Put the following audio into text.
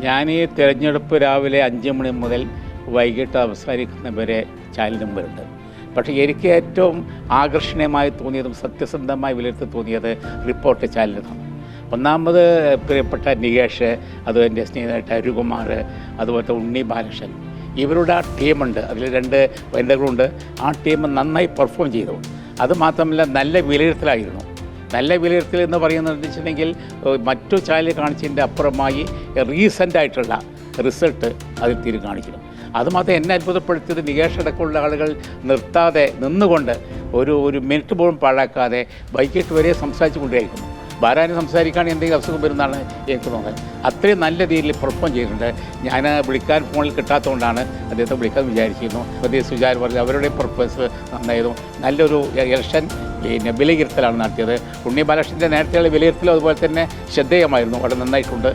ഞാൻ ഈ തിരഞ്ഞെടുപ്പ് രാവിലെ 5 മണി മുതൽ വൈകിട്ട് അവസാനിക്കുന്നവരെ ചാനലിന് മുമ്പിലുണ്ട്. പക്ഷേ എനിക്ക് ഏറ്റവും ആകർഷണീയമായി തോന്നിയതും സത്യസന്ധമായി വിലയിരുത്തി തോന്നിയത് റിപ്പോർട്ട് ചാനലിനാണ്. ഒന്നാമത് പ്രിയപ്പെട്ട നികേഷ്, അതുപോലെ എൻ്റെ സ്നേഹിതനായിട്ട് അരുകുമാർ, അതുപോലത്തെ ഉണ്ണി ബാലകൃഷ്ണൻ, ഇവരുടെ ആ ടീമുണ്ട്. അതിൽ 2 വനിതകളുണ്ട്. ആ ടീം നന്നായി പെർഫോം ചെയ്തു. അതുമാത്രമല്ല നല്ല വിലയിരുത്തലായിരുന്നു. നല്ല വിലയിരുത്തൽ എന്ന് പറയുന്നത് വെച്ചിട്ടുണ്ടെങ്കിൽ മറ്റു ചാനൽ കാണിച്ചതിൻ്റെ അപ്പുറമായി റീസെൻ്റായിട്ടുള്ള റിസൾട്ട് അതിൽ കാണിക്കണം. അതുമാത്രം എന്നെ അത്ഭുതപ്പെടുത്തിയത് നികേഷ് അടക്കമുള്ള ആളുകൾ നിർത്താതെ നിന്നുകൊണ്ട് ഒരു മിനിറ്റ് പോലും പാഴാക്കാതെ വൈകിട്ട് വരെ സംസാരിച്ചു കൊണ്ടേയിരിക്കുന്നു. ഭാരാന് സംസാരിക്കുകയാണെങ്കിൽ എന്തെങ്കിലും അസുഖം വരുന്നതാണ് എനിക്ക് തോന്നുന്നത്. അത്രയും നല്ല രീതിയിൽ പെർഫോം ചെയ്തിട്ടുണ്ട്. ഞാൻ വിളിക്കാൻ ഫോണിൽ കിട്ടാത്തതുകൊണ്ടാണ് അദ്ദേഹത്തെ വിളിക്കാൻ വിചാരിച്ചിരുന്നു. അതേ സുജാർ പറഞ്ഞു അവരുടെ പെർഫോമൻസ് നന്നായിരുന്നു. നല്ലൊരു ഇലക്ഷൻ വിലയിരുത്തലാണ് നടത്തിയത്. ഉണ്ണി ബാലകൃഷ്ണൻ്റെ നേരത്തെയുള്ള വിലയിരുത്തലും അതുപോലെ തന്നെ ശ്രദ്ധേയമായിരുന്നു. വളരെ നന്നായിട്ടുണ്ട്.